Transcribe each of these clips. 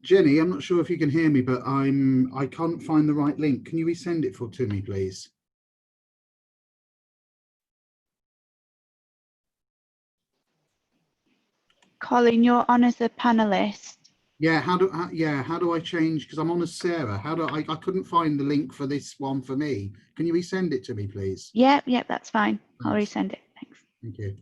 Jenny, I'm not sure if you can hear me, but I can't find the right link. Can you resend it to me, please? Colin, you're on as a panelist. Yeah, how do I change? Because I'm on as Sarah. How do I couldn't find the link for this one for me. Can you resend it to me, please? Yep, that's fine. Thanks. I'll resend it. Thanks. Thank you.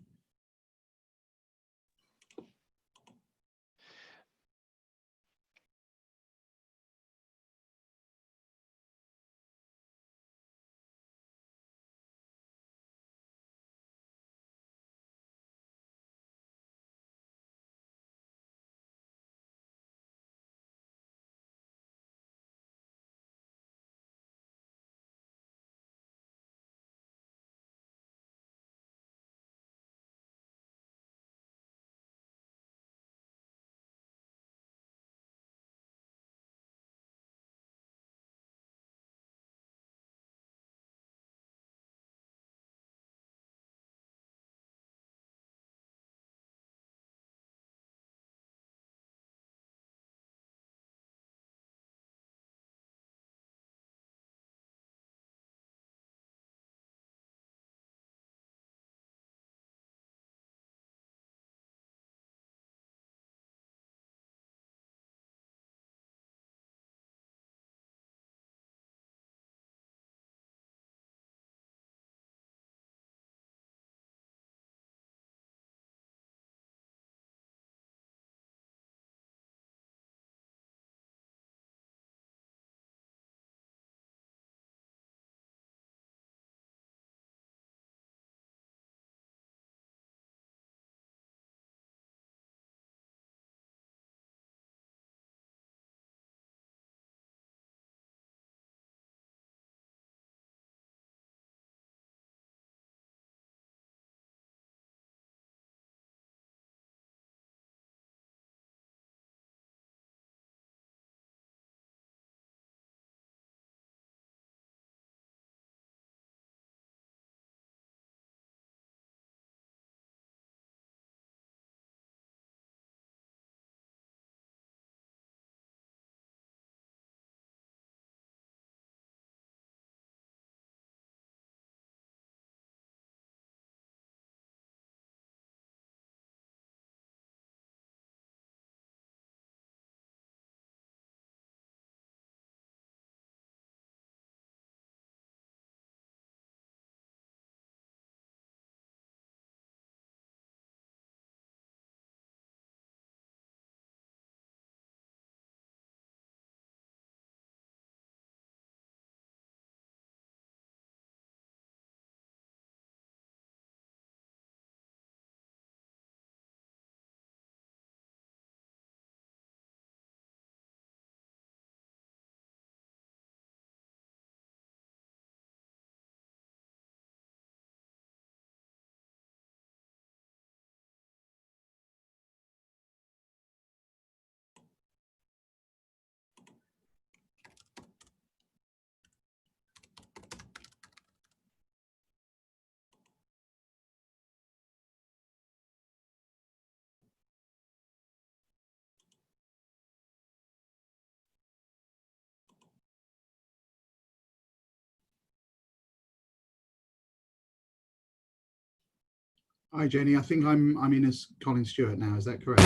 Hi, Jenny. I think I'm in as Colin Stuart now. Is that correct?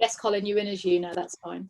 Yes, Colin, you're in as you now. That's fine.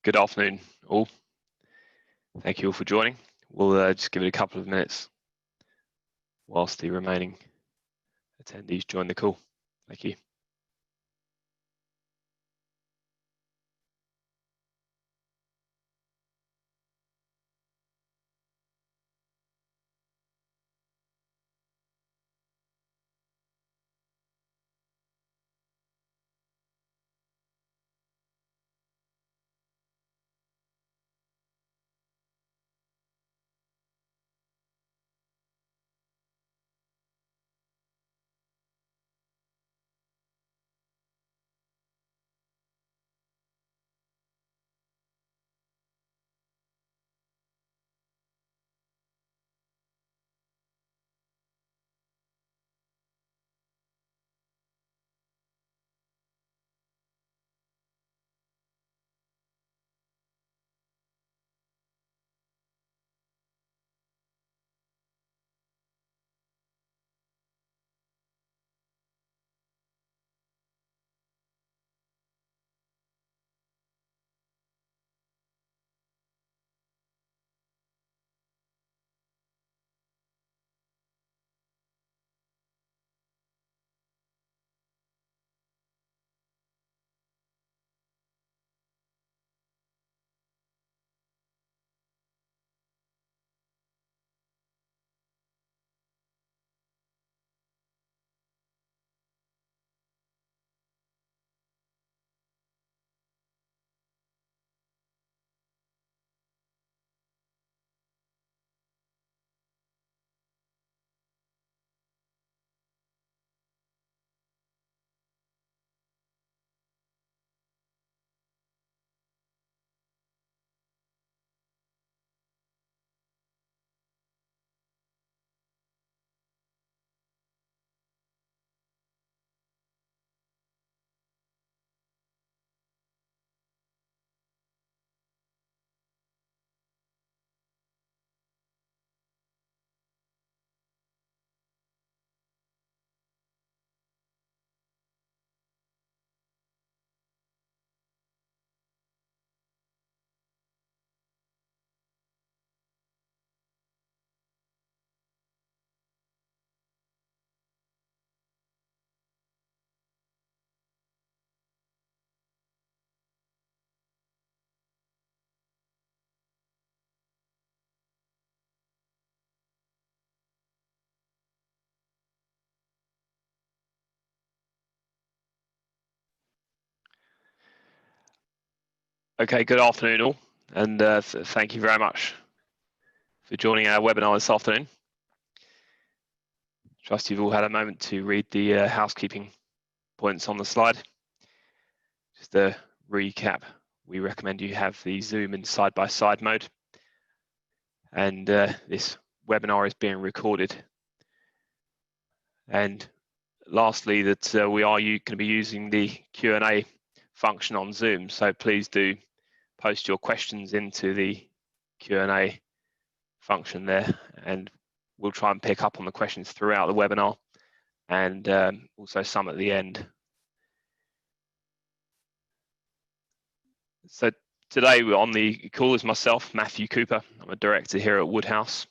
Good afternoon, all. Thank you all for joining. We'll just give it a couple of minutes whilst the remaining attendees join the call. Thank you. Okay, good afternoon all, and thank you very much for joining our webinar this afternoon. Trust you've all had a moment to read the housekeeping points on the slide. Just a recap, we recommend you have the Zoom in side-by-side mode, and this webinar is being recorded. And lastly, that we are going to be using the Q&A function on Zoom, so please do post your questions into the Q&A function there, and we'll try and pick up on the questions throughout the webinar, and also some at the end. So today on the call is myself, Matthew Cooper. I'm a director here at Woodhouse,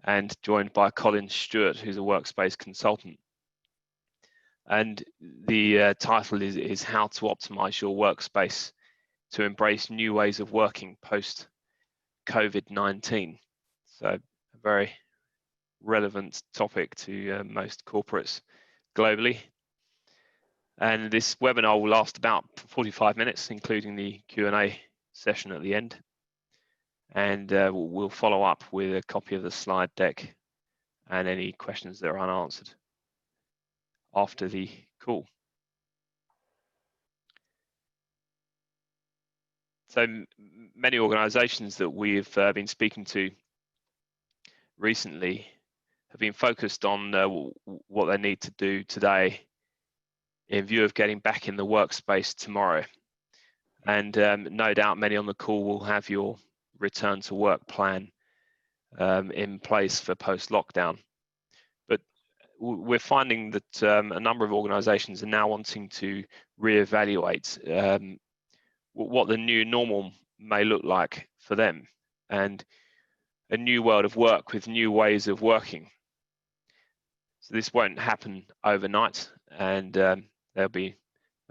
and joined by Colin Stuart, who's a Workspace Consultant. And the title is How to Optimise Your Workspace to Embrace New Ways of Working Post Covid-19. So a very relevant topic to most corporates globally. And this webinar will last about 45 minutes, including the Q&A session at the end. And we'll follow up with a copy of the slide deck and any questions that are unanswered after the call. So many organizations that we've been speaking to recently have been focused on what they need to do today in view of getting back in the workspace tomorrow. And no doubt many on the call will have your return to work plan in place for post-lockdown. But we're finding that a number of organizations are now wanting to reevaluate what the new normal may look like for them, and a new world of work with new ways of working. So this won't happen overnight, and there'll be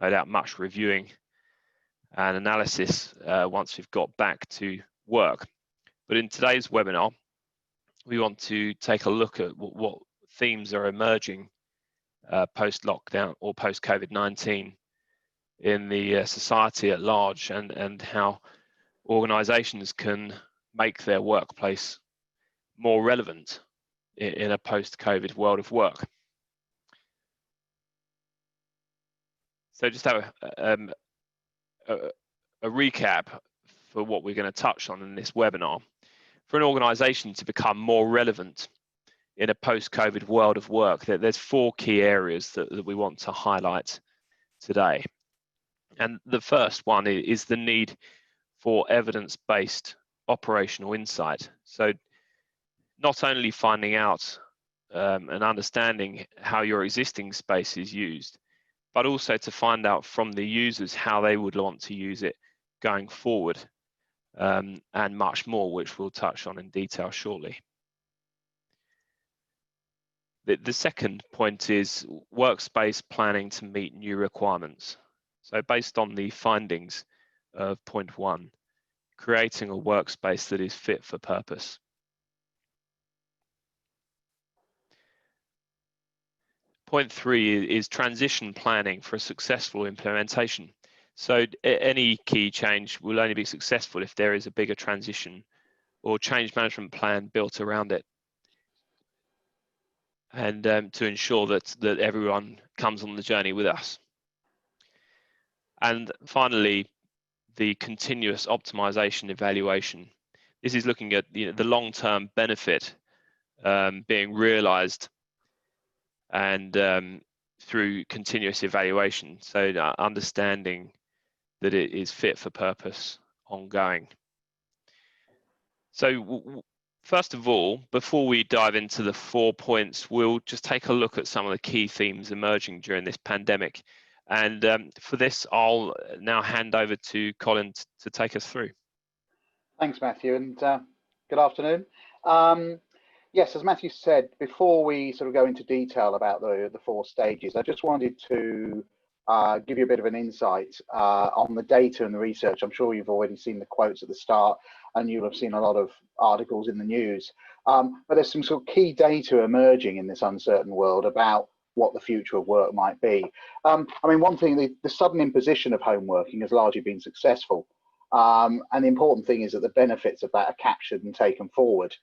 no doubt much reviewing and analysis once we've got back to work. But in today's webinar, we want to take a look at what themes are emerging post-lockdown or post-COVID-19 in the society at large, and how organisations can make their workplace more relevant in a post-COVID world of work. So just have a recap for what we're going to touch on in this webinar. For an organisation to become more relevant in a post-COVID world of work, there's 4 key areas that we want to highlight today. And the first one is the need for evidence-based operational insight. So not only finding out and understanding how your existing space is used, but also to find out from the users how they would want to use it going forward, and much more, which we'll touch on in detail shortly. The second point is workspace planning to meet new requirements. So based on the findings of point 1, creating a workspace that is fit for purpose. Point 3 is transition planning for a successful implementation. So any key change will only be successful if there is a bigger transition or change management plan built around it, and to ensure that everyone comes on the journey with us. And finally, the continuous optimization evaluation. This is looking at the long-term benefit being realized, and through continuous evaluation. So understanding that it is fit for purpose, ongoing. So first of all, before we dive into the 4 points, we'll just take a look at some of the key themes emerging during this pandemic. And for this, I'll now hand over to Colin to take us through. Thanks, Matthew, and good afternoon. Yes, as Matthew said, before we sort of go into detail about the 4 stages, I just wanted to give you a bit of an insight on the data and the research. I'm sure you've already seen the quotes at the start, and you'll have seen a lot of articles in the news. But there's some sort of key data emerging in this uncertain world about what the future of work might be. I mean, one thing, the sudden imposition of home working has largely been successful. And the important thing is that the benefits of that are captured and taken forward.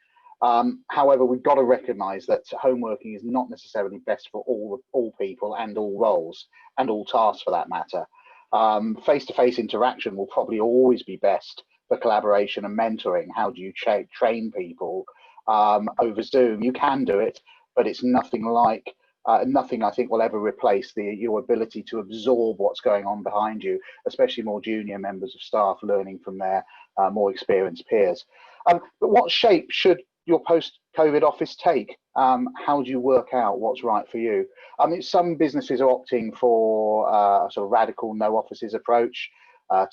However, we've got to recognise that home working is not necessarily best for all people and all roles and all tasks for that matter. Face-to-face interaction will probably always be best for collaboration and mentoring. How do you train people over Zoom? You can do it, but it's nothing like nothing I think will ever replace your ability to absorb what's going on behind you, especially more junior members of staff learning from their more experienced peers. But what shape should your post-COVID office take? How do you work out what's right for you? I mean, some businesses are opting for a sort of radical no offices approach,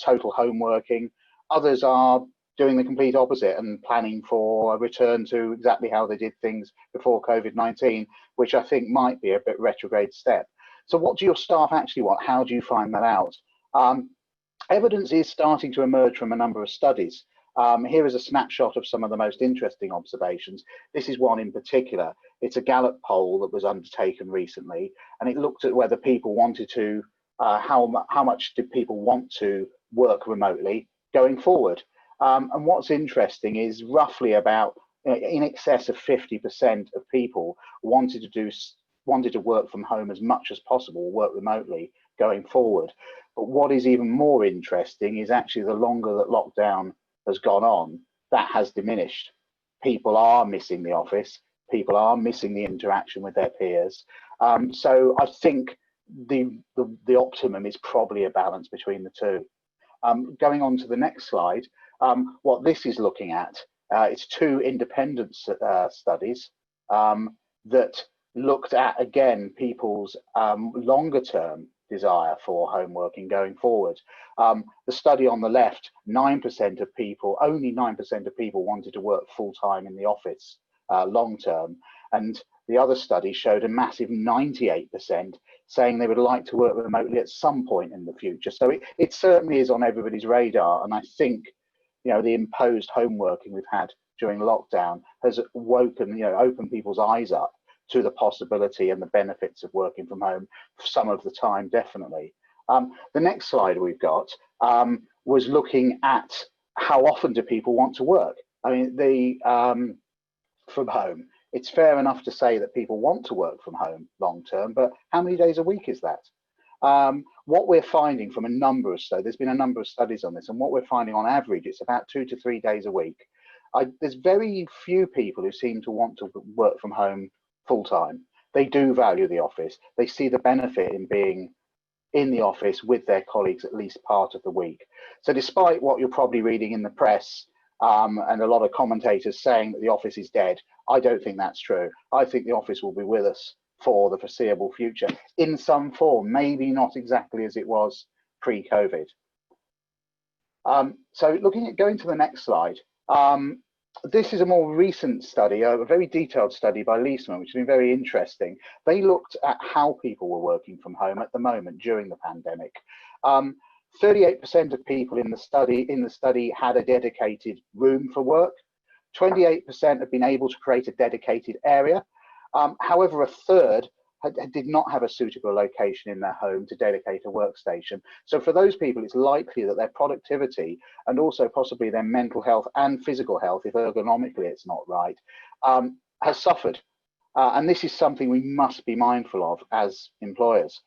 total home working. Others are doing the complete opposite and planning for a return to exactly how they did things before COVID-19, which I think might be a bit retrograde step. So what do your staff actually want? How do you find that out? Evidence is starting to emerge from a number of studies. Here is a snapshot of some of the most interesting observations. This is one in particular. It's a Gallup poll that was undertaken recently, and it looked at whether people wanted to, how much did people want to work remotely going forward. And what's interesting is roughly about in excess of 50% of people wanted to work from home as much as possible, work remotely going forward. But what is even more interesting is actually the longer that lockdown has gone on, that has diminished. People are missing the office, people are missing the interaction with their peers. So I think the optimum is probably a balance between the two. Going on to the next slide, what this is looking at, it's 2 independent studies that looked at, again, people's longer term desire for home working going forward. The study on the left, 9% of people, only 9% of people wanted to work full-time in the office long term, and the other study showed a massive 98% saying they would like to work remotely at some point in the future. So it certainly is on everybody's radar, and I think, you know, the imposed home working we've had during lockdown has woken, you know, opened people's eyes up to the possibility and the benefits of working from home some of the time, definitely. The next slide we've got was looking at how often do people want to work. I mean, from home. It's fair enough to say that people want to work from home long term, but how many days a week is that? What we're finding from a number of studies, there's been a number of studies on this, and what we're finding on average, it's about 2 to 3 days a week. There's very few people who seem to want to work from home full time. They do value the office. They see the benefit in being in the office with their colleagues at least part of the week. So despite what you're probably reading in the press, and a lot of commentators saying that the office is dead, I don't think that's true. I think the office will be with us for the foreseeable future in some form, maybe not exactly as it was pre-COVID. So going to the next slide, this is a more recent study, a very detailed study by Leesman, which has been very interesting. They looked at how people were working from home at the moment during the pandemic. 38% of people in the study had a dedicated room for work. 28% have been able to create a dedicated area. However, a third did not have a suitable location in their home to dedicate a workstation. So for those people, it's likely that their productivity and also possibly their mental health and physical health, if ergonomically it's not right, has suffered. And this is something we must be mindful of as employers.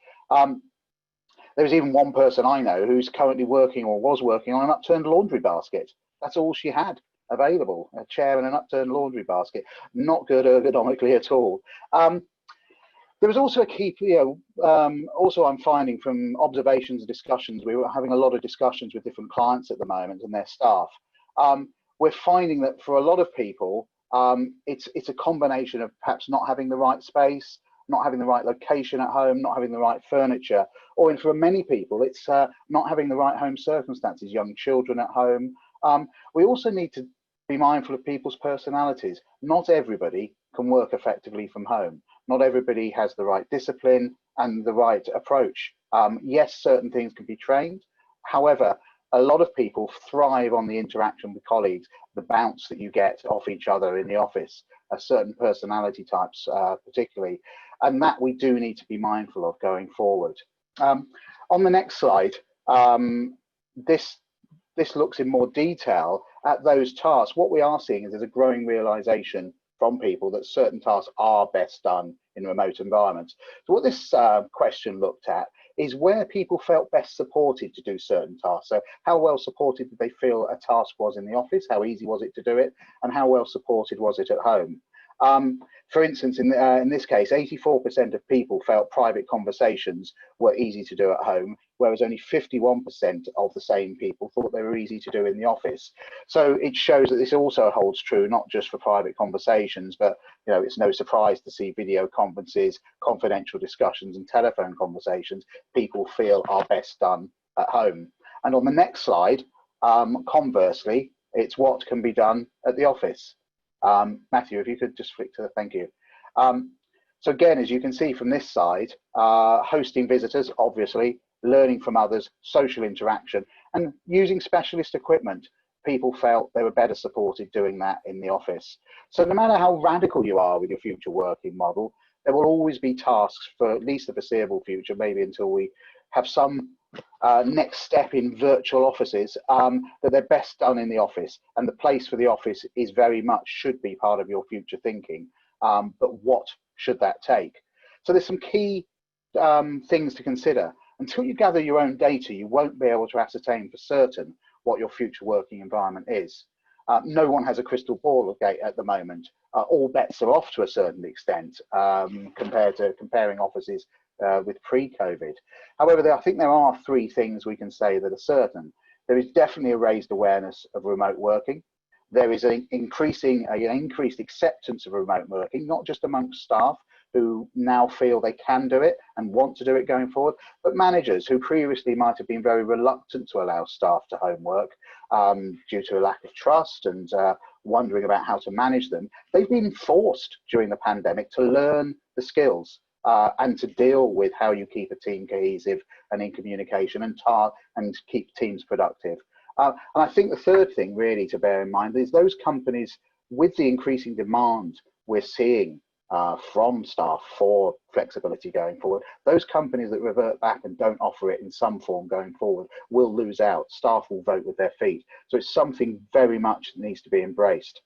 There's even one person I know who's currently working or was working on an upturned laundry basket. That's all she had available, a chair and an upturned laundry basket. Not good ergonomically at all. There was also a key, also I'm finding from observations and discussions, we were having a lot of discussions with different clients at the moment and their staff. We're finding that for a lot of people, it's a combination of perhaps not having the right space, not having the right location at home, not having the right furniture, or for many people, it's not having the right home circumstances, young children at home. We also need to be mindful of people's personalities. Not everybody can work effectively from home. Not everybody has the right discipline and the right approach. Yes, certain things can be trained. However, a lot of people thrive on the interaction with colleagues, the bounce that you get off each other in the office, certain personality types particularly, and that we do need to be mindful of going forward. On the next slide, this looks in more detail at those tasks. What we are seeing is there's a growing realization from people that certain tasks are best done in remote environments. So what this question looked at is where people felt best supported to do certain tasks. So how well supported did they feel a task was in the office? How easy was it to do it? And how well supported was it at home? For instance, in this case, 84% of people felt private conversations were easy to do at home, whereas only 51% of the same people thought they were easy to do in the office. So it shows that this also holds true, not just for private conversations, but it's no surprise to see video conferences, confidential discussions, and telephone conversations people feel are best done at home. And on the next slide, conversely, it's what can be done at the office. Matthew, if you could just flick to the, thank you. So again, as you can see from this side, hosting visitors, obviously, learning from others, social interaction, and using specialist equipment. People felt they were better supported doing that in the office. So no matter how radical you are with your future working model, there will always be tasks for at least the foreseeable future, maybe until we have some next step in virtual offices, that they're best done in the office, and the place for the office is very much should be part of your future thinking, but what should that take? So there's some key things to consider. Until you gather your own data, you won't be able to ascertain for certain what your future working environment is. No one has a crystal ball at the moment. All bets are off to a certain extent comparing offices with pre-COVID. However, I think there are three things we can say that are certain. There is definitely a raised awareness of remote working. There is an increased acceptance of remote working, not just amongst staff, who now feel they can do it and want to do it going forward, but managers who previously might have been very reluctant to allow staff to homework due to a lack of trust and wondering about how to manage them. They've been forced during the pandemic to learn the skills and to deal with how you keep a team cohesive and in communication and keep teams productive. And I think the third thing really to bear in mind is those companies, with the increasing demand we're seeing from staff for flexibility going forward, those companies that revert back and don't offer it in some form going forward will lose out. Staff will vote with their feet. So it's something very much that needs to be embraced.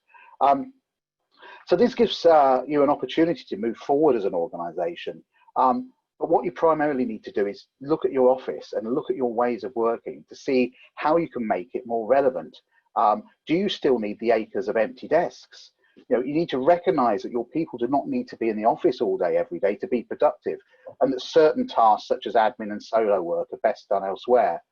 So this gives you an opportunity to move forward as an organisation. But what you primarily need to do is look at your office and look at your ways of working to see how you can make it more relevant. Do you still need the acres of empty desks? You know, you need to recognise that your people do not need to be in the office all day, every day to be productive, and that certain tasks such as admin and solo work are best done elsewhere.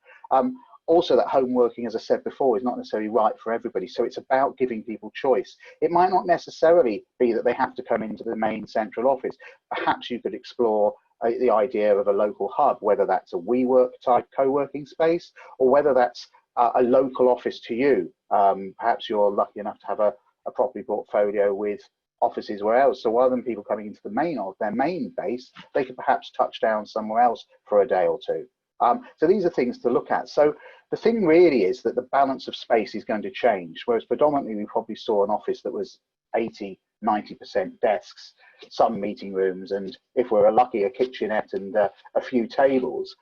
Also, that home working, as I said before, is not necessarily right for everybody. So it's about giving people choice. It might not necessarily be that they have to come into the main central office. Perhaps you could explore the idea of a local hub, whether that's a WeWork type co-working space or whether that's a local office to you. Perhaps you're lucky enough to have a property portfolio with offices where else. So rather than people coming into their main base, they could perhaps touch down somewhere else for a day or two. So these are things to look at. So the thing really is that the balance of space is going to change, whereas predominantly we probably saw an office that was 80–90% desks, some meeting rooms, and if we're lucky, a kitchenette and a few tables.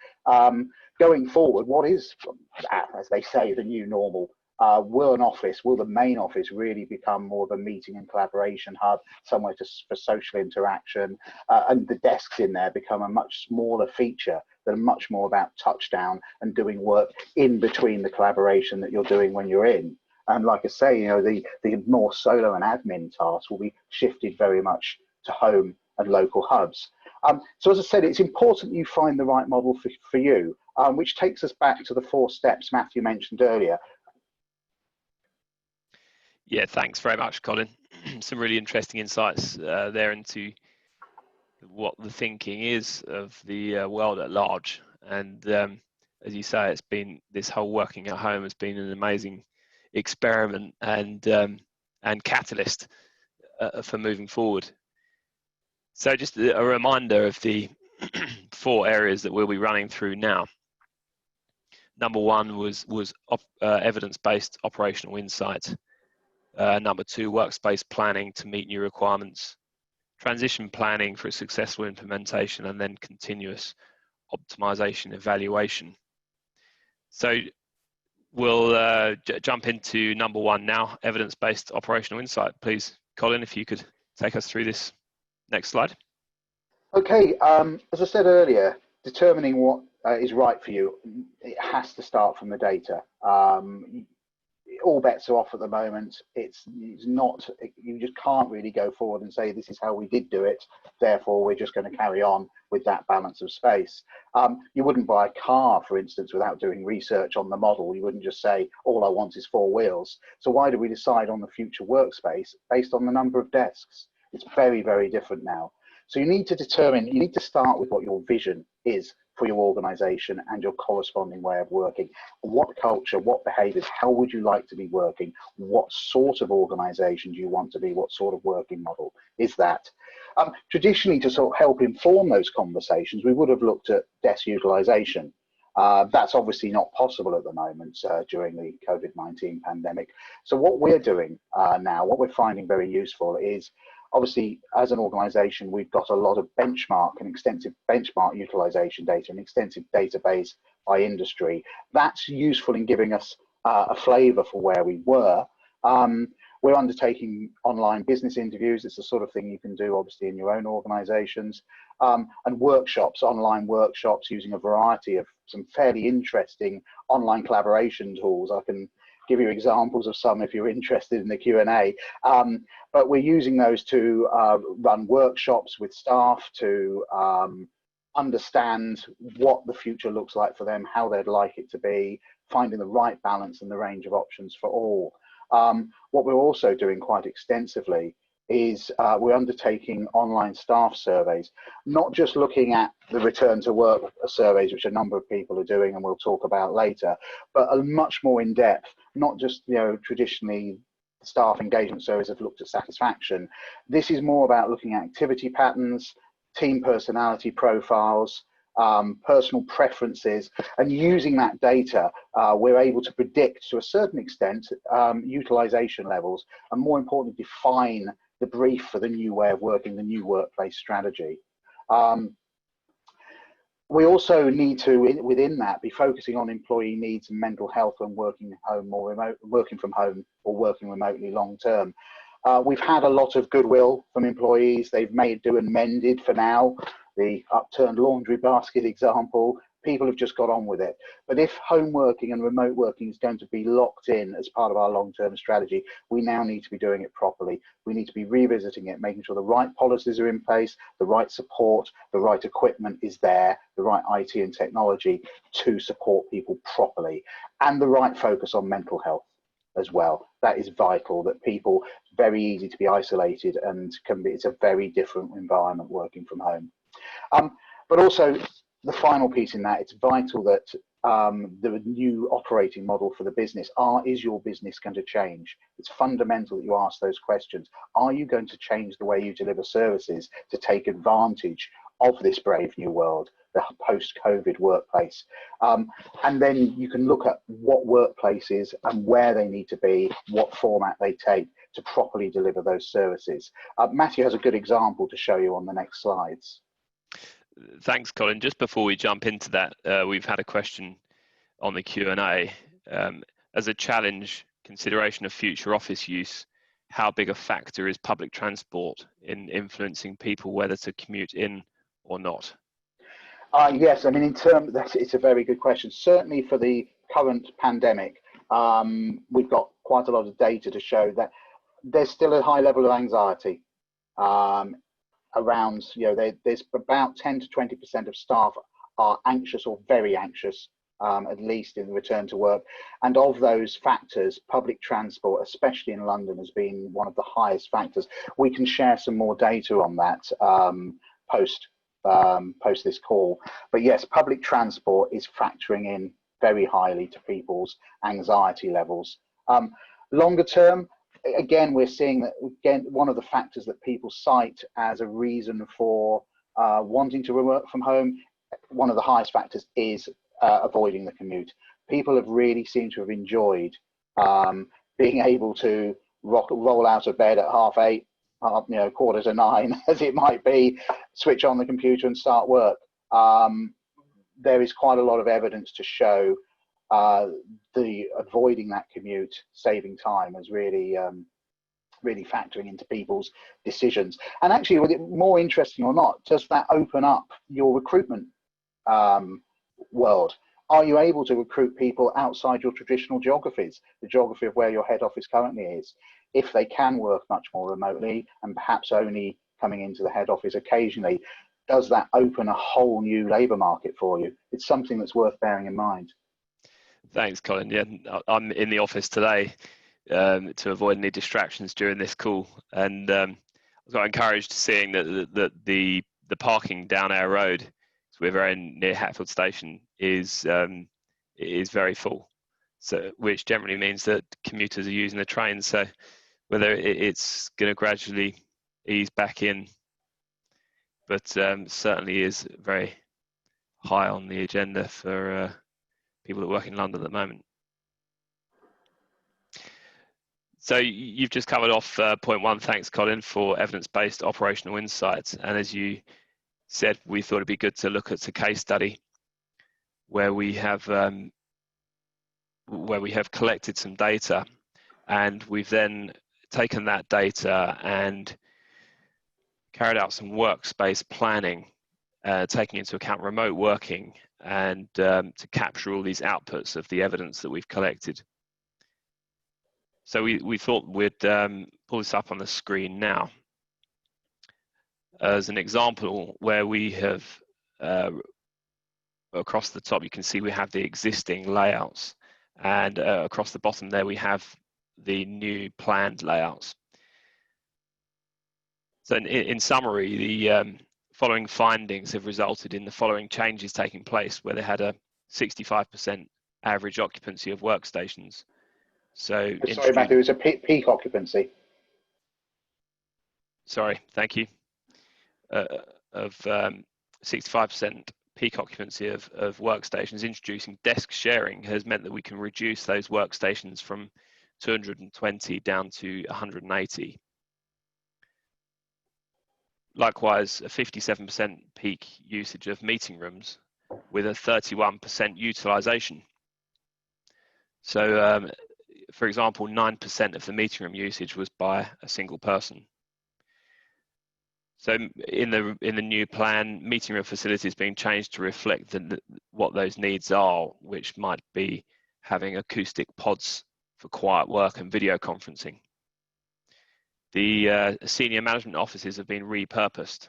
Going forward, what is, as they say, the new normal? Will the main office really become more of a meeting and collaboration hub, somewhere for social interaction, and the desks in there become a much smaller feature that are much more about touchdown and doing work in between the collaboration that you're doing when you're in. And like I say, you know, the more solo and admin tasks will be shifted very much to home and local hubs. So as I said, it's important you find the right model for you, which takes us back to the 4 steps Matthew mentioned earlier. Yeah, thanks very much, Colin. Some really interesting insights there into what the thinking is of the world at large. And as you say, this whole working at home has been an amazing experiment and catalyst for moving forward. So just a reminder of the 4 areas that we'll be running through now. Number 1 was evidence-based operational insight. Number 2, workspace planning to meet new requirements, transition planning for a successful implementation, and then continuous optimization evaluation. So we'll jump into number 1 now, evidence-based operational insight. Please, Colin, if you could take us through this next slide. Okay, as I said earlier, determining what is right for you, it has to start from the data. All bets are off at the moment. It's not, you just can't really go forward and say this is how we did do it, therefore we're just going to carry on with that balance of space. You wouldn't buy a car, for instance, without doing research on the model. You wouldn't just say all I want is 4 wheels. So why do we decide on the future workspace based on the number of desks? It's very, very different now. So you need to start with what your vision is for your organization and your corresponding way of working. What culture, what behaviors, how would you like to be working? What sort of organization do you want to be? What sort of working model is that? Traditionally, to sort of help inform those conversations, we would have looked at desk utilization. That's obviously not possible at the moment during the COVID-19 pandemic. So what we're doing now, what we're finding very useful is, obviously, as an organization, we've got a lot of extensive benchmark utilization data, an extensive database by industry. That's useful in giving us a flavor for where we were. We're undertaking online business interviews. It's the sort of thing you can do, obviously, in your own organizations. And workshops, online workshops, using a variety of some fairly interesting online collaboration tools. I can give you examples of some if you're interested in the Q&A. But we're using those to run workshops with staff to understand what the future looks like for them, how they'd like it to be, finding the right balance and the range of options for all. What we're also doing quite extensively is we're undertaking online staff surveys, not just looking at the return to work surveys, which a number of people are doing and we'll talk about later, but a much more in depth, not just, you know, traditionally staff engagement surveys have looked at satisfaction. This is more about looking at activity patterns, team personality profiles, personal preferences, and using that data, we're able to predict to a certain extent utilization levels, and more importantly, define the brief for the new way of working, the new workplace strategy. We also need to, within that, be focusing on employee needs and mental health when working home or remote, working from home or working remotely long term. We've had a lot of goodwill from employees. They've made do and mended for now. The upturned laundry basket example, people have just got on with it. But if home working and remote working is going to be locked in as part of our long-term strategy, we now need to be doing it properly. We need to be revisiting it, making sure the right policies are in place, the right support, the right equipment is there, the right IT and technology to support people properly, and the right focus on mental health as well. That is vital, that people, very easy to be isolated and can be, it's a very different environment working from home. But also the final piece in that, it's vital that the new operating model for the business, is your business going to change? It's fundamental that you ask those questions. Are you going to change the way you deliver services to take advantage of this brave new world, the post-COVID workplace? And then you can look at what workplaces and where they need to be, what format they take to properly deliver those services. Matthew has a good example to show you on the next slides. Thanks, Colin. Just before we jump into that, we've had a question on the Q&A. As a challenge, consideration of future office use, how big a factor is public transport in influencing people whether to commute in or not? Yes, I mean, in terms, it's a very good question. Certainly for the current pandemic, we've got quite a lot of data to show that there's still a high level of anxiety around, you know, there's about 10 to 20% of staff are anxious or very anxious, at least in return to work. And of those factors, public transport, especially in London, has been one of the highest factors. We can share some more data on that post this call. But yes, public transport is factoring in very highly to people's anxiety levels. Longer term, again, we're seeing that, again, one of the factors that people cite as a reason for wanting to work from home, one of the highest factors is avoiding the commute. People have really seemed to have enjoyed being able to roll out of bed at 8:30, you know, 9:15, as it might be, switch on the computer and start work. There is quite a lot of evidence to show the avoiding that commute, saving time, is really really factoring into people's decisions. And actually, with it more interesting or not, does that open up your recruitment world? Are you able to recruit people outside your traditional geographies, the geography of where your head office currently is? If they can work much more remotely and perhaps only coming into the head office occasionally, does that open a whole new labour market for you? It's something that's worth bearing in mind. Thanks, Colin. Yeah, I'm in the office today to avoid any distractions during this call, and I was quite encouraged seeing that the parking down our road, so we're very near Hatfield Station, is very full. So, which generally means that commuters are using the train. So, whether it's going to gradually ease back in, but certainly is very high on the agenda for people that work in London at the moment. So you've just covered off point one. Thanks, Colin, for evidence-based operational insights. And as you said, we thought it'd be good to look at a case study where we have collected some data, and we've then taken that data and carried out some workspace planning, taking into account remote working, and to capture all these outputs of the evidence that we've collected. So we thought we'd pull this up on the screen now as an example where we have, across the top, you can see we have the existing layouts, and across the bottom there we have the new planned layouts. So in summary, the following findings have resulted in the following changes taking place, where they had a 65% average occupancy of workstations. So Sorry, Matthew, it was a peak occupancy. Sorry, thank you. Of 65% peak occupancy of workstations. Introducing desk sharing has meant that we can reduce those workstations from 220 down to 180. Likewise, a 57% peak usage of meeting rooms with a 31% utilization. So, for example, 9% of the meeting room usage was by a single person. So in the new plan, meeting room facilities being changed to reflect what those needs are, which might be having acoustic pods for quiet work and video conferencing. The senior management offices have been repurposed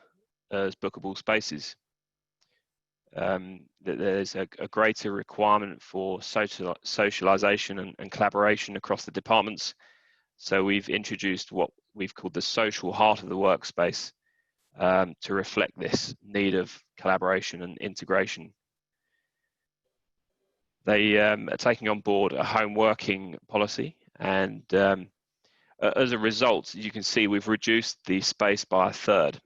as bookable spaces. There's a greater requirement for socialization and collaboration across the departments. So we've introduced what we've called the social heart of the workspace to reflect this need of collaboration and integration. They are taking on board a home working policy, and as a result, you can see we've reduced the space by a third.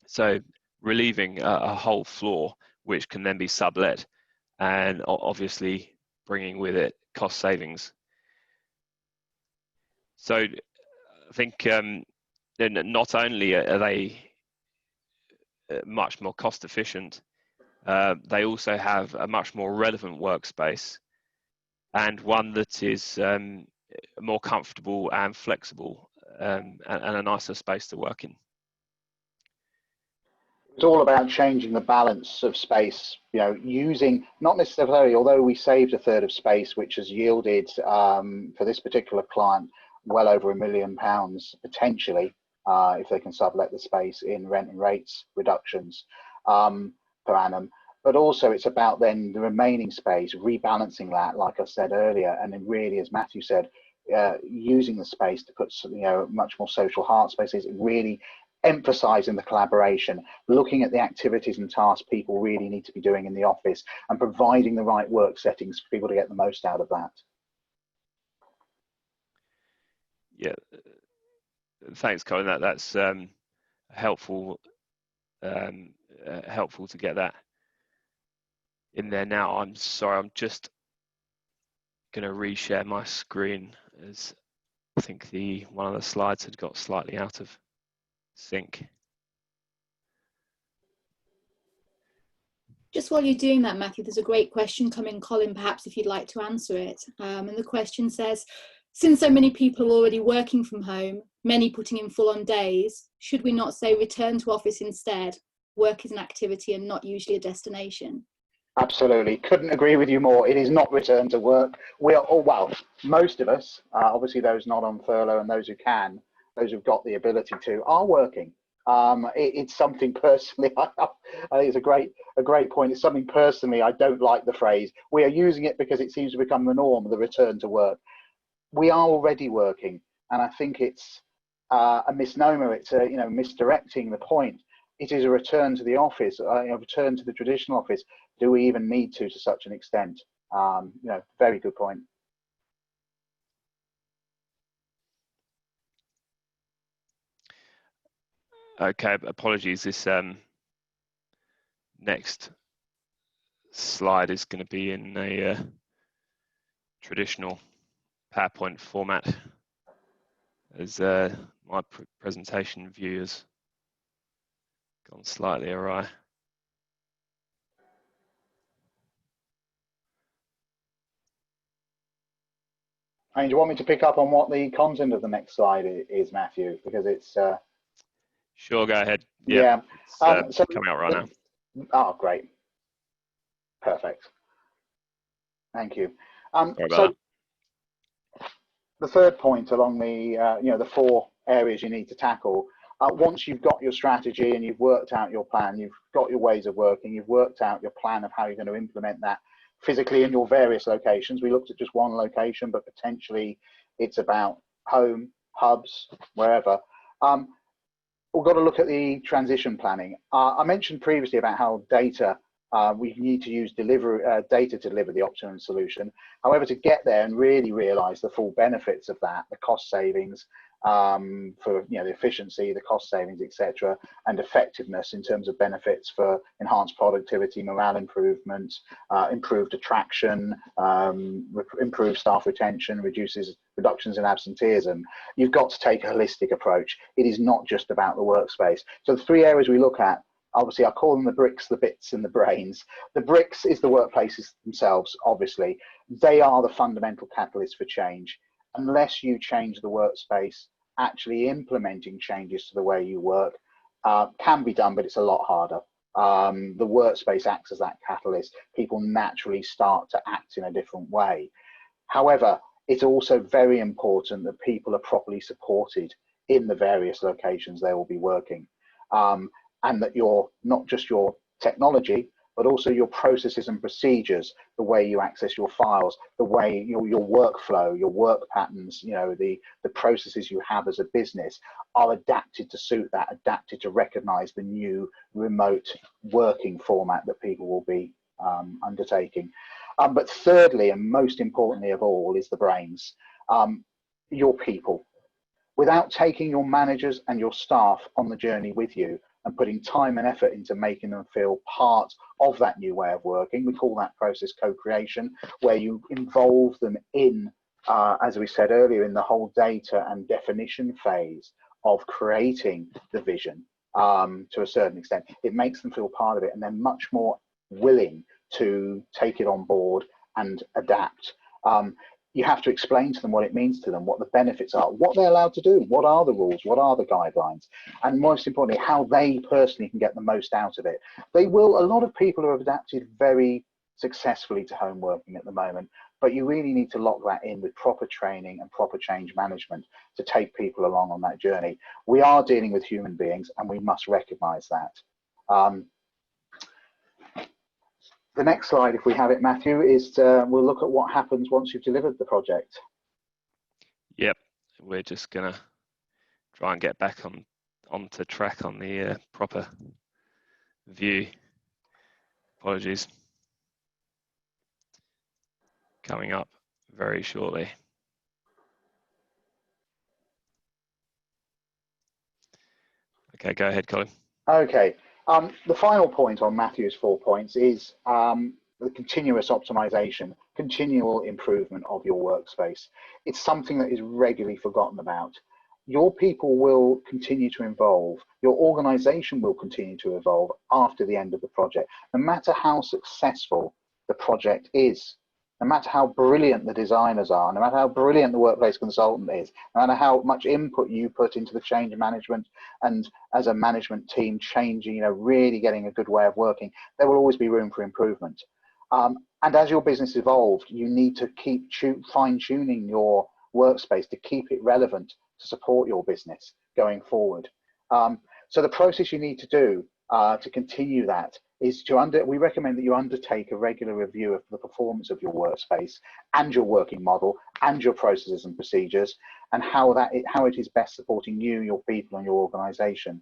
So relieving a whole floor, which can then be sublet, and obviously bringing with it cost savings. So I think not only are they much more cost efficient, they also have a much more relevant workspace, and one that is more comfortable and flexible, and a nicer space to work in. It's all about changing the balance of space, you know, using, not necessarily, although we saved a third of space, which has yielded for this particular client well over £1 million potentially, if they can sublet the space, in rent and rates reductions per annum. But also it's about then the remaining space, rebalancing that, like I said earlier, and then really, as Matthew said, using the space to put, you know, much more social heart spaces, really emphasizing the collaboration, looking at the activities and tasks people really need to be doing in the office, and providing the right work settings for people to get the most out of that. Yeah, thanks, Colin. That's helpful. Helpful to get that in there now. I'm sorry, I'm just going to reshare my screen, as I think one of the slides had got slightly out of sync. Just while you're doing that, Matthew, there's a great question coming, Colin, perhaps if you'd like to answer it. And the question says, since so many people are already working from home, many putting in full-on days, should we not say return to office instead? Work is an activity and not usually a destination. Absolutely, couldn't agree with you more. It is not return to work. We are all, well, most of us, obviously those not on furlough and those who can, those who've got the ability to, are working. It's something personally, I think it's a great point. It's something personally, I don't like the phrase. We are using it because it seems to become the norm, the return to work. We are already working, and I think it's a misnomer. It's you know, misdirecting the point. It is a return to the office, a return to the traditional office. Do we even need to such an extent? You know, very good point. Okay, apologies. This next slide is going to be in a traditional PowerPoint format, as my presentation view has gone slightly awry. I mean, do you want me to pick up on what the content of the next slide is, Matthew? Because it's sure, go ahead. Yeah, it's coming out right now. Oh, great, perfect. Thank you. So the third point along the you know, the 4 areas you need to tackle. Once you've got your strategy and you've worked out your plan, you've got your ways of working, you've worked out your plan of how you're going to implement that physically in your various locations. We looked at just one location, but potentially it's about home, hubs, wherever. we've got to look at the transition planning. I mentioned previously about how data, we need to use data to deliver the optimum solution. However, to get there and really realize the full benefits of that, the cost savings, for the efficiency, the cost savings, etc., and effectiveness in terms of benefits for enhanced productivity, morale improvement, improved attraction, improved staff retention, reductions in absenteeism. You've got to take a holistic approach. It is not just about the workspace. So the three areas we look at, obviously I call them the bricks, the bits and the brains. The bricks is the workplaces themselves, obviously. They are the fundamental catalyst for change. Unless you change the workspace, actually implementing changes to the way you work can be done, but it's a lot harder. The workspace acts as that catalyst. People naturally start to act in a different way. However, it's also very important that people are properly supported in the various locations they will be working. And that not just your technology, but also your processes and procedures, the way you access your files, the way your workflow, your work patterns, the processes you have as a business are adapted to suit that, adapted to recognize the new remote working format that people will be undertaking. But thirdly, and most importantly of all, is the brains, your people. Without taking your managers and your staff on the journey with you, and putting time and effort into making them feel part of that new way of working. We call that process co-creation, where you involve them in, as we said earlier, in the whole data and definition phase of creating the vision to a certain extent. It makes them feel part of it, and they're much more willing to take it on board and adapt. You have to explain to them what it means to them, what the benefits are, what they're allowed to do, what are the rules, what are the guidelines, and most importantly, how they personally can get the most out of it. A lot of people have adapted very successfully to home working at the moment, but you really need to lock that in with proper training and proper change management to take people along on that journey. We are dealing with human beings, and we must recognize that. The next slide, if we have it, Matthew, is we'll look at what happens once you've delivered the project. Yep, we're just gonna try and get back onto track on the proper view. Apologies. Coming up very shortly. Okay, go ahead, Colin. Okay. The final point on Matthew's 4 points is the continuous optimization, continual improvement of your workspace. It's something that is regularly forgotten about. Your people will continue to evolve. Your organization will continue to evolve after the end of the project, no matter how successful the project is. No matter how brilliant the designers are, no matter how brilliant the workplace consultant is, no matter how much input you put into the change management and as a management team changing, really getting a good way of working, there will always be room for improvement. And as your business evolved, you need to keep fine-tuning your workspace to keep it relevant to support your business going forward. So the process you need to do to continue that is we recommend that you undertake a regular review of the performance of your workspace and your working model and your processes and procedures, and how it is best supporting you, your people, and your organization.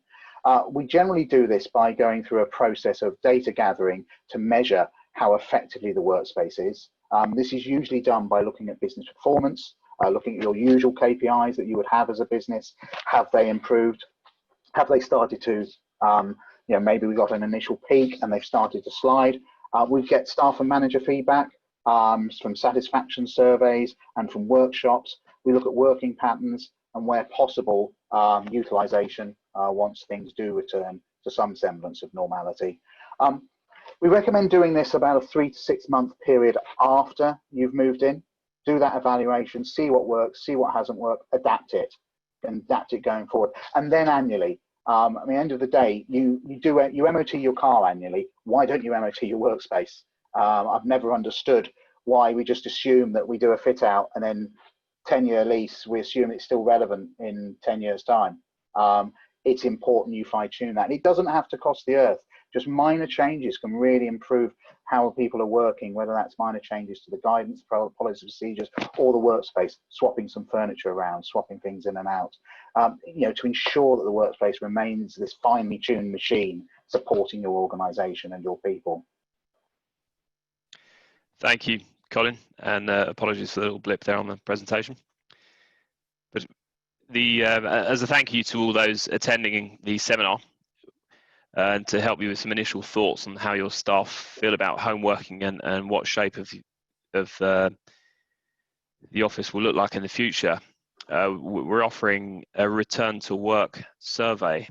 We generally do this by going through a process of data gathering to measure how effectively the workspace is. This is usually done by looking at business performance, looking at your usual KPIs that you would have as a business. Have they improved? Have they started to maybe we got an initial peak and they've started to slide. We get staff and manager feedback from satisfaction surveys and from workshops. We look at working patterns and, where possible, utilization once things do return to some semblance of normality. We recommend doing this about a 3 to 6 month period after you've moved in. Do that evaluation, see what works, see what hasn't worked, adapt it, and adapt it going forward. And then annually. At the end of the day, you MOT your car annually. Why don't you MOT your workspace? I've never understood why we just assume that we do a fit out and then 10-year lease, we assume it's still relevant in 10 years time. It's important you fine tune that. And it doesn't have to cost the earth. Just minor changes can really improve how people are working, whether that's minor changes to the guidance, policy, procedures, or the workspace, swapping some furniture around, swapping things in and out, you know, to ensure that the workspace remains this finely tuned machine supporting your organisation and your people. Thank you, Colin, and apologies for the little blip there on the presentation. But as a thank you to all those attending the seminar, and to help you with some initial thoughts on how your staff feel about home working and what shape of the office will look like in the future, we're offering a return to work survey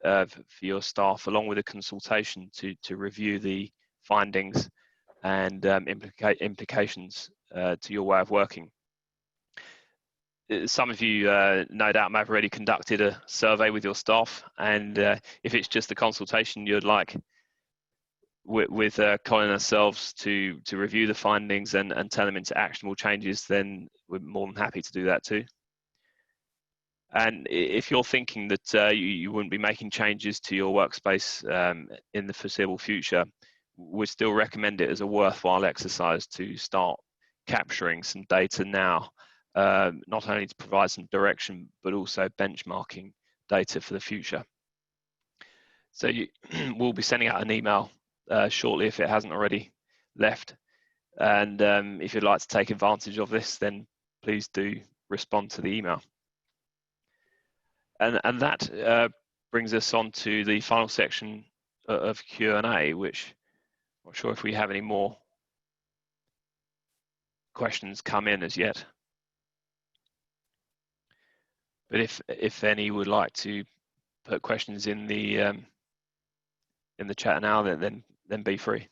for your staff, along with a consultation to review the findings and implications to your way of working. Some of you no doubt may have already conducted a survey with your staff, and if it's just a consultation you'd like with Colin and ourselves to review the findings and turn them into actionable changes, then we're more than happy to do that too. And if you're thinking that you wouldn't be making changes to your workspace in the foreseeable future, we still recommend it as a worthwhile exercise to start capturing some data now, not only to provide some direction, but also benchmarking data for the future. So we'll be sending out an email shortly if it hasn't already left. And if you'd like to take advantage of this, then please do respond to the email. And that brings us on to the final section of Q&A, which I'm not sure if we have any more questions come in as yet. But if any would like to put questions in the chat now, then be free.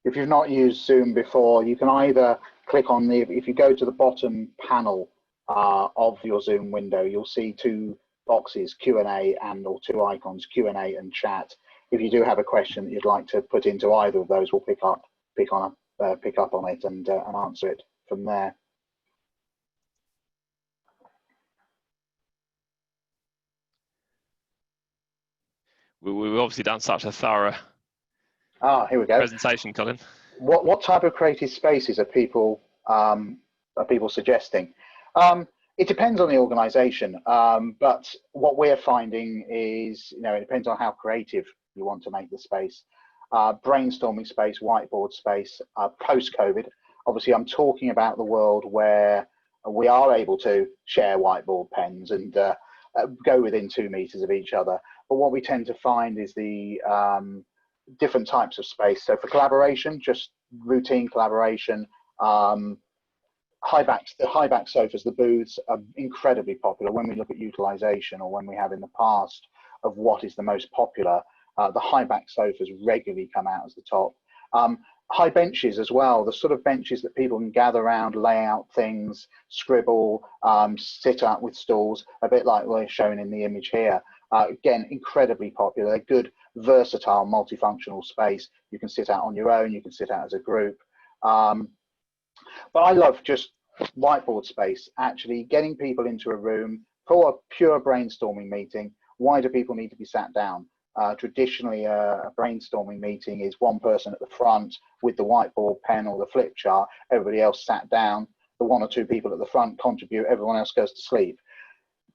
If you've not used Zoom before, you can either click on if you go to the bottom panel of your Zoom window, you'll see two boxes, Q&A or two icons, Q&A and chat. If you do have a question that you'd like to put into either of those, we'll pick up on it and answer it from there. We've obviously done such a thorough here we go. presentation, Colin. What type of creative spaces are people suggesting? It depends on the organisation, but what we're finding is, you know, it depends on how creative you want to make the space. Brainstorming space, whiteboard space, post-COVID. Obviously, I'm talking about the world where we are able to share whiteboard pens and go within 2 meters of each other. But what we tend to find is the different types of space. So for collaboration, just routine collaboration, the high back sofas, the booths are incredibly popular. When we look at utilization, or when we have in the past of what is the most popular, the high back sofas regularly come out as the top. High benches as well, the sort of benches that people can gather around, lay out things, scribble, sit up with stools, a bit like we're shown in the image here. Again, incredibly popular, good, versatile, multifunctional space. You can sit out on your own, you can sit out as a group. But I love just whiteboard space, actually getting people into a room for a pure brainstorming meeting. Why do people need to be sat down? Traditionally, a brainstorming meeting is one person at the front with the whiteboard pen or the flip chart, everybody else sat down, the 1 or 2 people at the front contribute, everyone else goes to sleep.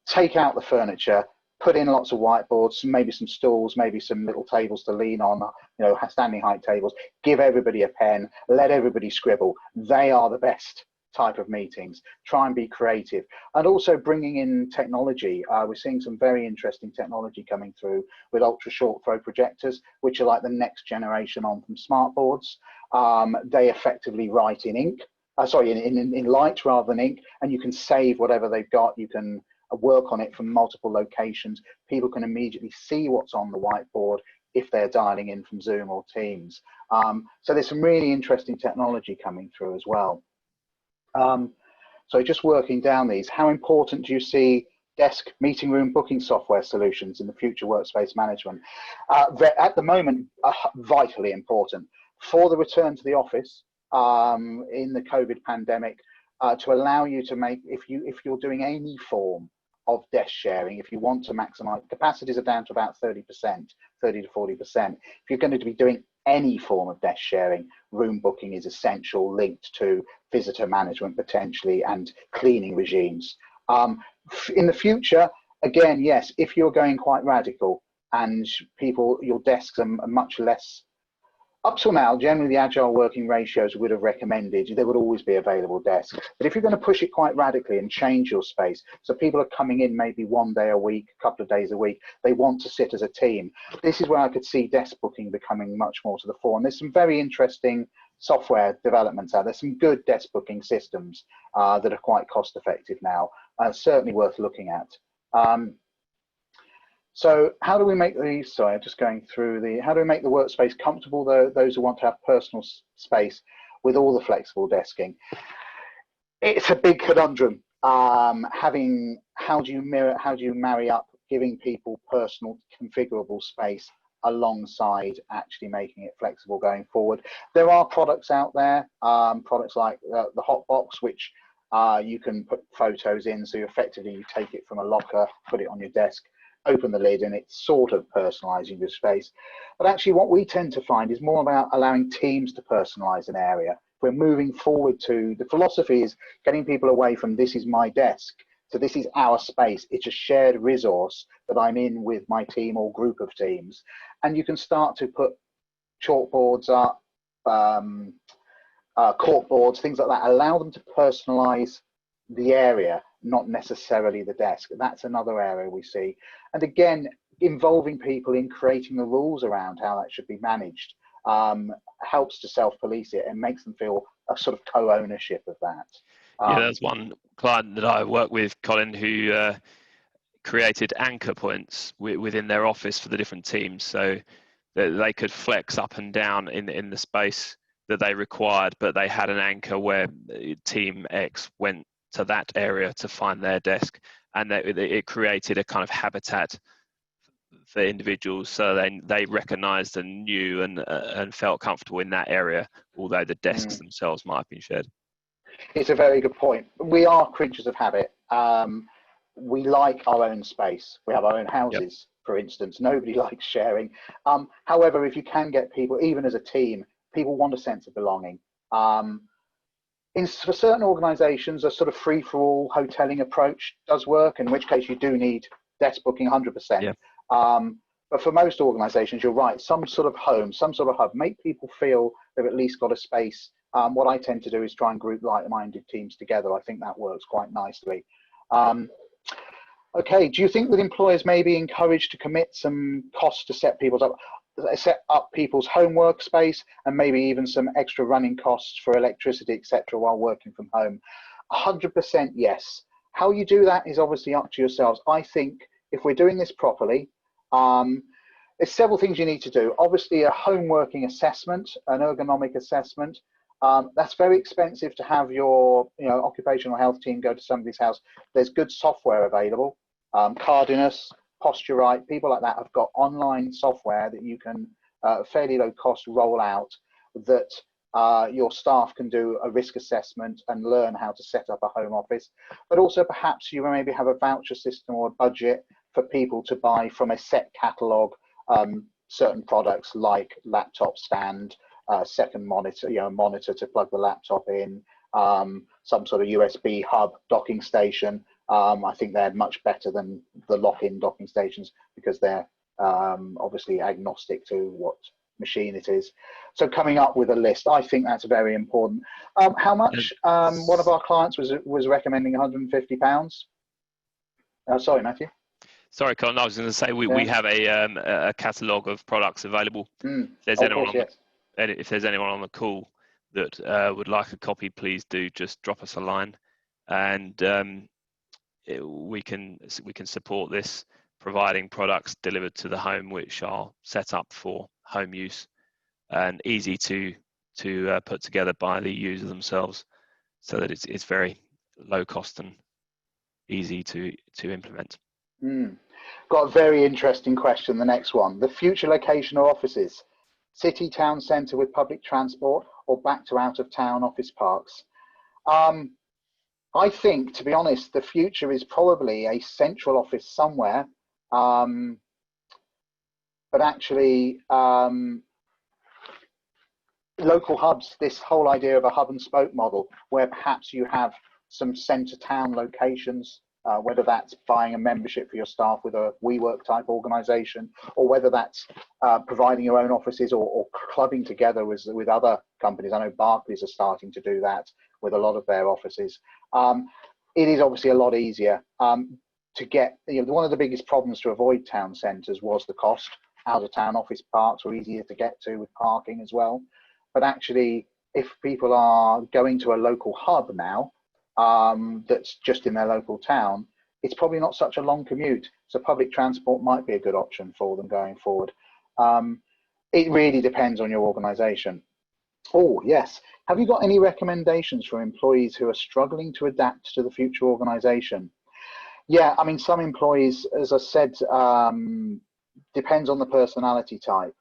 Take out the furniture, put in lots of whiteboards, maybe some stools, maybe some little tables to lean on, you know, standing height tables, give everybody a pen, let everybody scribble. They are the best type of meetings. Try and be creative, and also bringing in technology. We're seeing some very interesting technology coming through with ultra short throw projectors, which are like the next generation on from smart boards. They effectively write in ink, in light rather than ink, and you can save whatever they've got. You can work on it from multiple locations. People can immediately see what's on the whiteboard if they're dialing in from Zoom or Teams. So there's some really interesting technology coming through as well. So just working down these, how important do you see desk meeting room booking software solutions in the future workspace management? At the moment, vitally important for the return to the office in the COVID pandemic, to allow you to make, if you're doing any form of desk sharing, if you want to maximize, capacities are down to about 30%, 30 to 40%. If you're going to be doing any form of desk sharing, room booking is essential, linked to visitor management potentially and cleaning regimes. In the future, again, yes, if you're going quite radical and your desks are much less. Up till now, generally the agile working ratios would have recommended there would always be available desks. But if you're going to push it quite radically and change your space, so people are coming in maybe one day a week, a couple of days a week, they want to sit as a team. This is where I could see desk booking becoming much more to the fore. And there's some very interesting software developments out there. There's some good desk booking systems that are quite cost effective now, certainly worth looking at. So how do we make these, sorry, I'm just going through how do we make the workspace comfortable, those who want to have personal space with all the flexible desking? It's a big conundrum. How do you marry up giving people personal configurable space alongside actually making it flexible going forward? There are products out there, products like the Hotbox, which you can put photos in, so effectively you take it from a locker, put it on your desk, open the lid, and it's sort of personalizing your space. But actually what we tend to find is more about allowing teams to personalize an area. We're moving forward to, the philosophy is getting people away from this is my desk to this is our space. It's a shared resource that I'm in with my team or group of teams. And you can start to put chalkboards up, corkboards, things like that, allow them to personalize the area, not necessarily the desk. That's another area we see. And again, involving people in creating the rules around how that should be managed helps to self-police it and makes them feel a sort of co-ownership of that. Yeah, there's one client that I work with, Colin, who created anchor points within their office for the different teams, so that they could flex up and down in the space that they required, but they had an anchor where team X went to that area to find their desk, and it created a kind of habitat for individuals, so they recognized and knew and felt comfortable in that area, although the desks themselves might have been shared. It's a very good point. We are creatures of habit. We like our own space. We have our own houses, for instance. Nobody likes sharing. However, if you can get people, even as a team, people want a sense of belonging. For certain organizations, a sort of free-for-all hoteling approach does work, in which case you do need desk booking 100%. Yeah. But for most organizations, you're right, some sort of home, some sort of hub, make people feel they've at least got a space. What I tend to do is try and group like-minded teams together. I think that works quite nicely. Okay, do you think that employers may be encouraged to commit some costs to set up people's home workspace, and maybe even some extra running costs for electricity, etc., while working from home? 100% yes. How you do that is obviously up to yourselves. I think if we're doing this properly, there's several things you need to do. Obviously, a home working assessment, an ergonomic assessment. That's very expensive to have your occupational health team go to somebody's house. There's good software available. Cardinus, Posture Right, people like that have got online software that you can fairly low cost roll out, that your staff can do a risk assessment and learn how to set up a home office. But also perhaps you maybe have a voucher system or a budget for people to buy from a set catalogue certain products like laptop stand, second monitor, monitor to plug the laptop in, some sort of USB hub docking station. I think they're much better than the lock-in docking stations because they're obviously agnostic to what machine it is. So coming up with a list, I think that's very important. How much? One of our clients was recommending £150. Sorry, Matthew. Sorry, Colin, I was going to say we have a catalogue of products available. If there's if there's anyone on the call that would like a copy, please do just drop us a line, and we can support this, providing products delivered to the home which are set up for home use and easy to put together by the user themselves, so that it's very low cost and easy to implement. Got a very interesting question, the next one. The future location of offices, city, town centre with public transport, or back to out of town office parks? I think, to be honest, the future is probably a central office somewhere, but actually local hubs, this whole idea of a hub and spoke model, where perhaps you have some centre town locations, whether that's buying a membership for your staff with a WeWork type organisation, or whether that's providing your own offices, or clubbing together with other companies. I know Barclays are starting to do that with a lot of their offices. It is obviously a lot easier to get, one of the biggest problems to avoid town centres was the cost. Out of town office parks were easier to get to with parking as well. But actually, if people are going to a local hub now, that's just in their local town, it's probably not such a long commute. So public transport might be a good option for them going forward. It really depends on your organisation. Oh, yes. Have you got any recommendations for employees who are struggling to adapt to the future organisation? Yeah, I mean, some employees, as I said, depends on the personality type.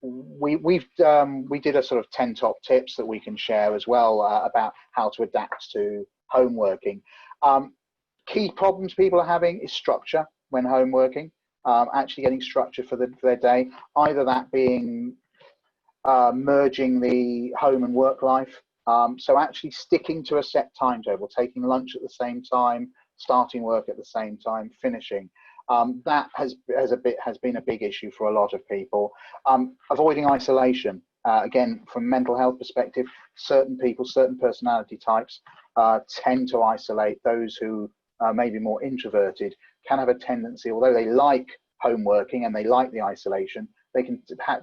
We did a sort of 10 top tips that we can share as well about how to adapt to home working. Key problems people are having is structure when home working, actually getting structure for their day, either that being merging the home and work life. So actually sticking to a set timetable, taking lunch at the same time, starting work at the same time, finishing. That has been a big issue for a lot of people. Avoiding isolation. Again, from a mental health perspective, certain people, certain personality types tend to isolate. Those who may be more introverted can have a tendency, although they like home working and they like the isolation, they can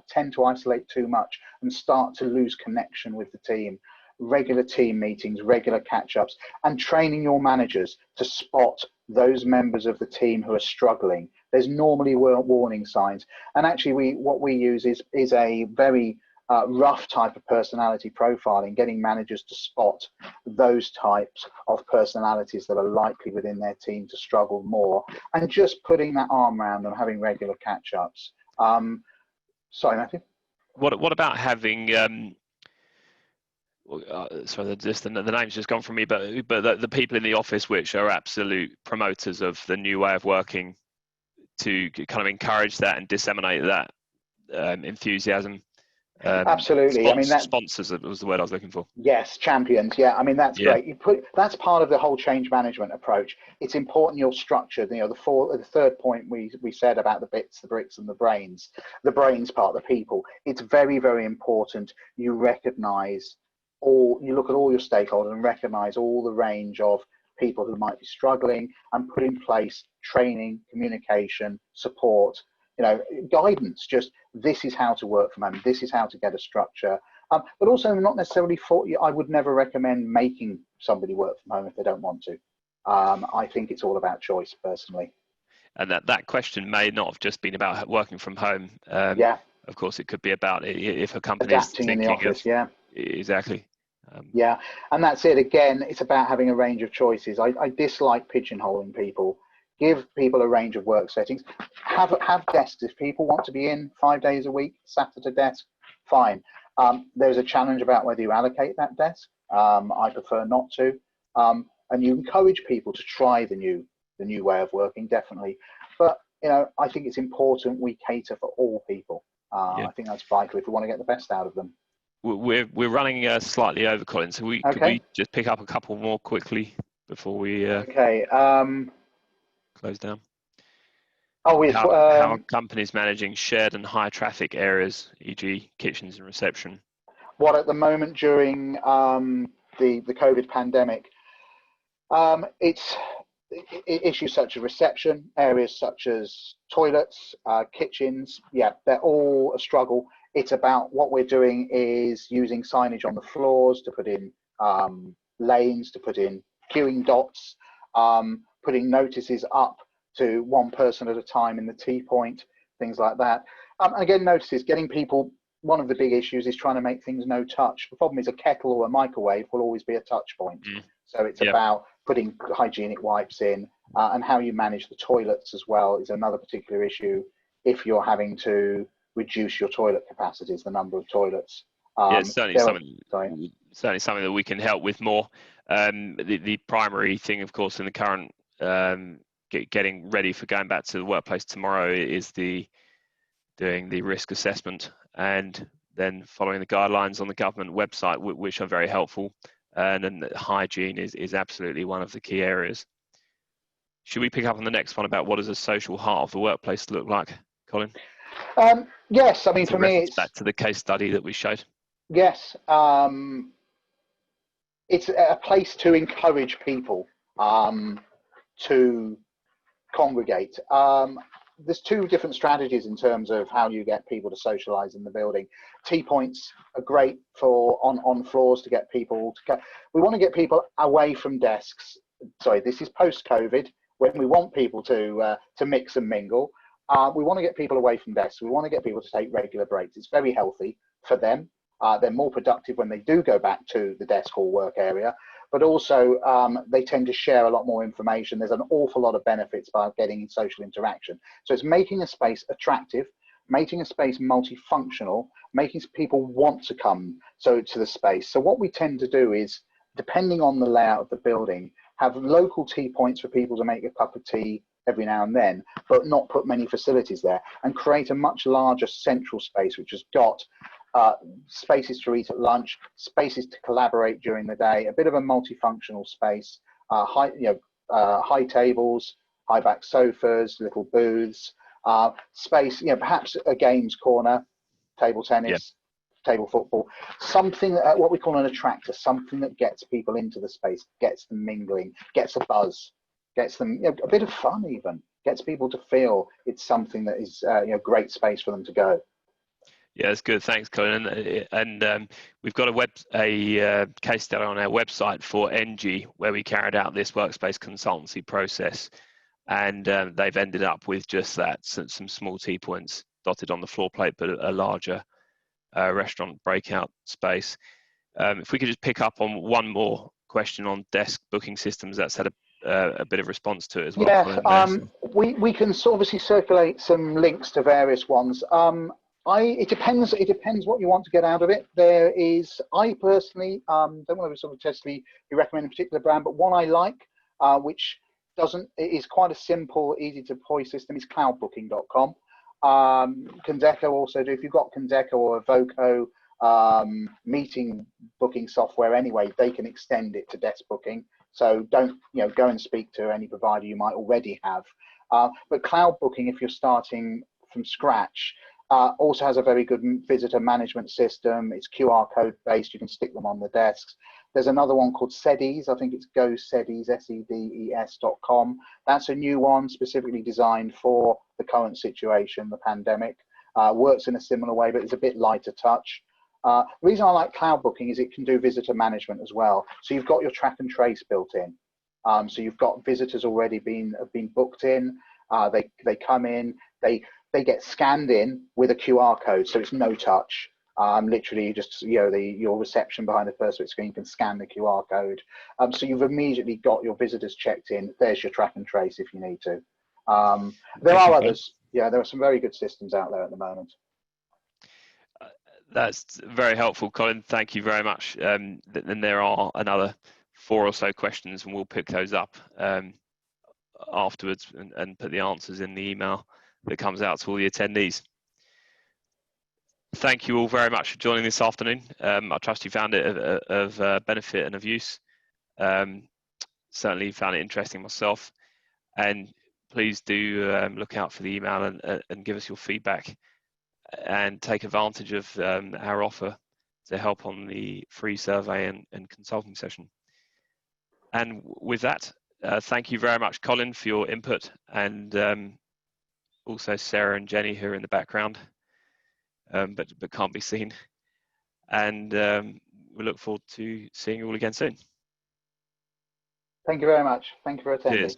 tend to isolate too much and start to lose connection with the team. Regular team meetings, regular catch-ups, and training your managers to spot those members of the team who are struggling. There's normally warning signs, and actually what we use is a very rough type of personality profiling, getting managers to spot those types of personalities that are likely within their team to struggle more, and just putting that arm around them, having regular catch-ups. Sorry, Matthew. What about having sorry, the name's just gone from me, but the people in the office which are absolute promoters of the new way of working, to kind of encourage that and disseminate that enthusiasm. Absolutely. I mean, sponsors was the word I was looking for. Yes, champions. Yeah, I mean, that's great. That's part of the whole change management approach. It's important you're structured. The third point we said about the bits, the bricks, and the brains part, the people. It's very, very important you recognise you look at all your stakeholders and recognise all the range of people who might be struggling, and put in place training, communication, support, guidance. Just, this is how to work from home, this is how to get a structure, but also not necessarily I would never recommend making somebody work from home if they don't want to. I think it's all about choice, personally. And that question may not have just been about working from home. Yeah. Of course, it could be about if a company adapting in the office. Yeah. Exactly. Yeah, and that's it. Again, it's about having a range of choices. I dislike pigeonholing people. Give people a range of work settings. Have desks. If people want to be in 5 days a week, sat at a desk, fine. There's a challenge about whether you allocate that desk. I prefer not to. And you encourage people to try the new way of working, definitely. But I think it's important we cater for all people. I think that's vital if we want to get the best out of them. We're running slightly over, Colin, so could we just pick up a couple more quickly before we close down? How are companies managing shared and high traffic areas, e.g. kitchens and reception? What at the moment during the COVID pandemic, it's issues such as reception, areas such as toilets, kitchens, they're all a struggle. It's about what we're doing is using signage on the floors to put in lanes, to put in queuing dots, putting notices up to one person at a time in the T-point, things like that. Again, notices, getting people, one of the big issues is trying to make things no touch. The problem is a kettle or a microwave will always be a touch point. So it's about putting hygienic wipes in, and how you manage the toilets as well is another particular issue if you're having to reduce your toilet capacities, the number of toilets. Certainly something that we can help with more. The primary thing, of course, in the current getting ready for going back to the workplace tomorrow is doing the risk assessment and then following the guidelines on the government website, which are very helpful. And then hygiene is absolutely one of the key areas. Should we pick up on the next one about what does a social heart of the workplace look like, Colin? Yes, I mean, for me, it's back to the case study that we showed. Yes, it's a place to encourage people to congregate. There's two different strategies in terms of how you get people to socialise in the building. Tea points are great for on floors to get people to go. We want to get people away from desks. Sorry, this is post-COVID when we want people to mix and mingle. We want to get people away from desks. We want to get people to take regular breaks. It's very healthy for them. They're more productive when they do go back to the desk or work area, but also they tend to share a lot more information. There's an awful lot of benefits by getting social interaction. So it's making a space attractive, making a space multifunctional, making people want to come to the space. So what we tend to do is, depending on the layout of the building, have local tea points for people to make a cup of tea every now and then, but not put many facilities there, and create a much larger central space which has got spaces to eat at lunch, spaces to collaborate during the day, a bit of a multifunctional space, high tables, high back sofas, little booths, space, perhaps a games corner, table tennis, table football, something what we call an attractor, something that gets people into the space, gets them mingling, gets a buzz, gets them a bit of fun, even gets people to feel it's something that is great space for them to go. Yeah, that's good. Thanks, Colin. And we've got a case study on our website for NG where we carried out this workspace consultancy process, and they've ended up with just that, some small tea points dotted on the floor plate, but a larger restaurant breakout space. If we could just pick up on one more question on desk booking systems, that's had a bit of response to it as well. Yes, we can obviously circulate some links to various ones. It depends what you want to get out of it. I personally don't want to sort of testily be recommending a particular brand, but one I like, which is quite a simple, easy to deploy system, is cloudbooking.com. Condeco also do. If you've got Condeco or Voco meeting booking software anyway, they can extend it to desk booking. So don't go and speak to any provider you might already have. But cloud booking, if you're starting from scratch, also has a very good visitor management system. It's QR code based. You can stick them on the desks. There's another one called Sedes. I think it's GoSedes, SEDES.com. That's a new one specifically designed for the current situation, the pandemic. Works in a similar way, but it's a bit lighter touch. The reason I like cloud booking is it can do visitor management as well. So you've got your track and trace built in. So you've got visitors already have been booked in. They come in. They get scanned in with a QR code, so it's no touch. Literally, just your reception behind the first bit screen can scan the QR code. So you've immediately got your visitors checked in. There's your track and trace if you need to. There are others. Yeah, there are some very good systems out there at the moment. That's very helpful, Colin. Thank you very much. And there are another 4 or so questions, and we'll pick those up afterwards and put the answers in the email that comes out to all the attendees. Thank you all very much for joining this afternoon. I trust you found it of benefit and of use. Certainly found it interesting myself. And please do look out for the email and give us your feedback and take advantage of our offer to help on the free survey and consulting session. And with that, thank you very much, Colin, for your input, and also Sarah and Jenny, who are in the background, but can't be seen. And we look forward to seeing you all again soon. Thank you very much. Thank you for attending. Cheers.